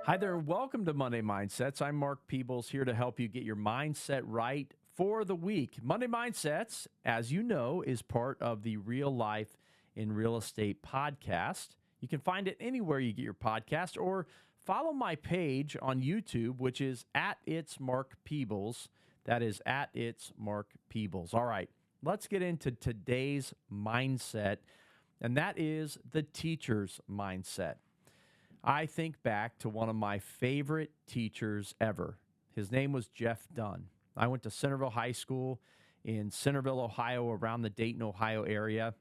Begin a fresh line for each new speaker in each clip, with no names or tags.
Hi there, and welcome to Monday Mindsets. I'm Mark Peebles here to help you get your mindset right for the week. Monday Mindsets, as you know, is part of the Real Life in Real Estate podcast. You can find it anywhere you get your podcast or follow my page on YouTube, which is at It's Mark Peebles. That is at It's Mark Peebles. All right, let's get into today's mindset, and that is the teacher's mindset. I think back to one of my favorite teachers ever. His name was Jeff Dunn. I went to Centerville High School in Centerville, Ohio, around the Dayton, Ohio area.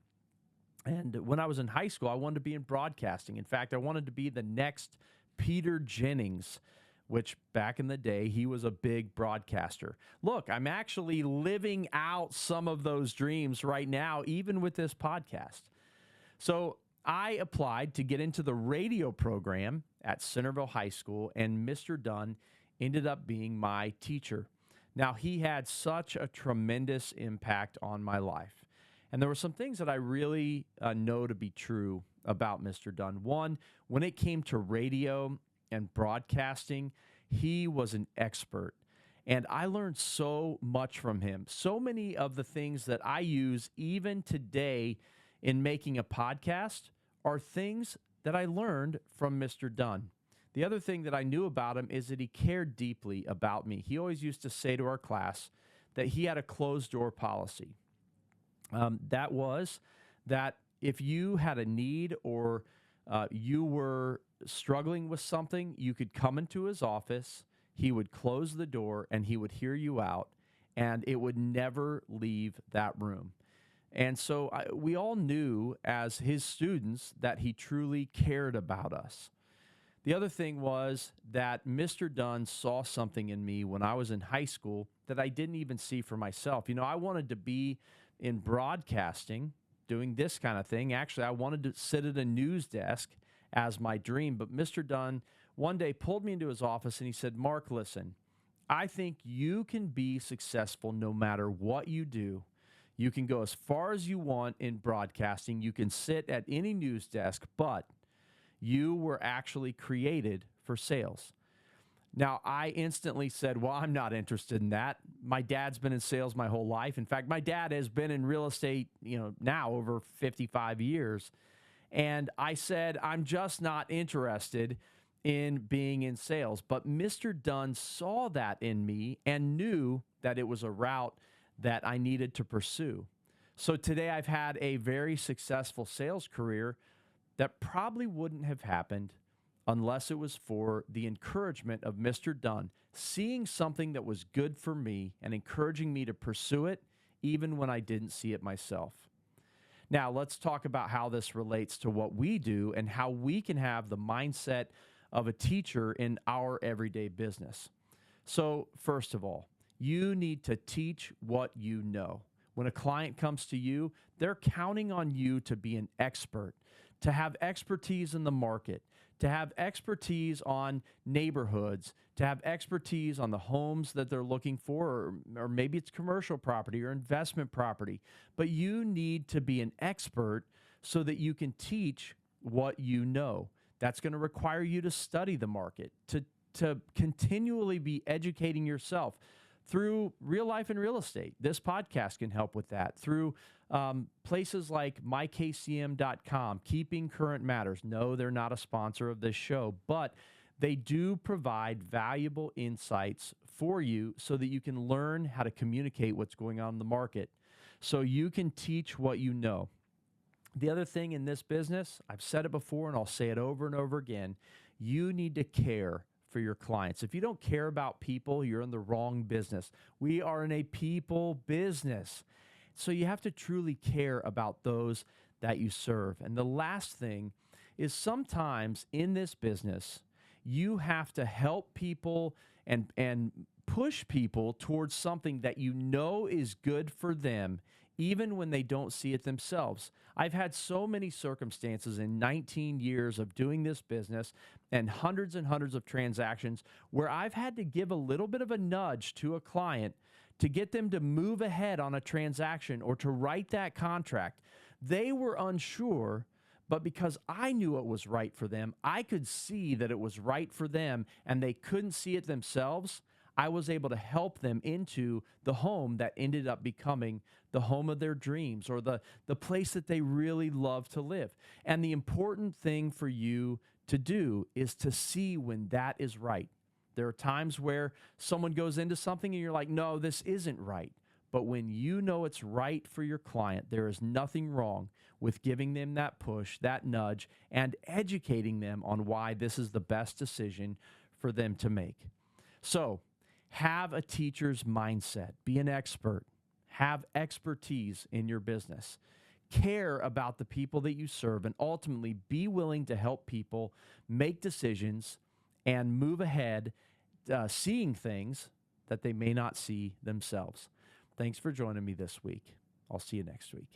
And when I was in high school, I wanted to be in broadcasting. In fact, I wanted to be the next Peter Jennings, which back in the day, he was a big broadcaster. Look, I'm actually living out some of those dreams right now, even with this podcast. So I applied to get into the radio program at Centerville High School, and Mr. Dunn ended up being my teacher. Now, he had such a tremendous impact on my life. And there were some things that I really know to be true about Mr. Dunn. One, when it came to radio and broadcasting, he was an expert. And I learned so much from him. So many of the things that I use even today in making a podcast are things that I learned from Mr. Dunn. The other thing that I knew about him is that he cared deeply about me. He always used to say to our class that he had a closed door policy. That was that if you had a need or you were struggling with something, you could come into his office, he would close the door, and he would hear you out, and it would never leave that room. And so we all knew as his students that he truly cared about us. The other thing was that Mr. Dunn saw something in me when I was in high school that I didn't even see for myself. You know, I wanted to be in broadcasting, doing this kind of thing. Actually, I wanted to sit at a news desk as my dream. But Mr. Dunn one day pulled me into his office and he said, "Mark, listen, I think you can be successful no matter what you do. You can go as far as you want in broadcasting. You can sit at any news desk, but you were actually created for sales." Now, I instantly said, well, I'm not interested in that. My dad's been in sales my whole life. In fact, my dad has been in real estate, now over 55 years. And I said, I'm just not interested in being in sales. But Mr. Dunn saw that in me and knew that it was a route that I needed to pursue. So today I've had a very successful sales career that probably wouldn't have happened unless it was for the encouragement of Mr. Dunn, seeing something that was good for me and encouraging me to pursue it even when I didn't see it myself. Now, let's talk about how this relates to what we do and how we can have the mindset of a teacher in our everyday business. So, first of all, you need to teach what you know. When a client comes to you, they're counting on you to be an expert, to have expertise in the market, to have expertise on neighborhoods, to have expertise on the homes that they're looking for, or maybe it's commercial property or investment property. But you need to be an expert so that you can teach what you know. That's going to require you to study the market, to continually be educating yourself through real life and real estate. This podcast can help with that. Through places like mykcm.com, Keeping Current Matters. No, they're not a sponsor of this show, but they do provide valuable insights for you so that you can learn how to communicate what's going on in the market, so you can teach what you know. The other thing in this business, I've said it before and I'll say it over and over again, you need to care for your clients. If you don't care about people, you're in the wrong business. We are in a people business. So you have to truly care about those that you serve. And the last thing is, sometimes in this business, you have to help people and push people towards something that you know is good for them, even when they don't see it themselves. I've had so many circumstances in 19 years of doing this business and hundreds of transactions where I've had to give a little bit of a nudge to a client to get them to move ahead on a transaction or to write that contract. They were unsure, But because I knew it was right for them, I could see that it was right for them and they couldn't see it themselves. I was able to help them into the home that ended up becoming the home of their dreams, or the place that they really love to live. And the important thing for you to do is to see when that is right. There are times where someone goes into something and you're like, no, this isn't right. But when you know it's right for your client, there is nothing wrong with giving them that push, that nudge, and educating them on why this is the best decision for them to make. So, have a teacher's mindset. Be an expert. Have expertise in your business. Care about the people that you serve, and ultimately be willing to help people make decisions and move ahead, seeing things that they may not see themselves. Thanks for joining me this week. I'll see you next week.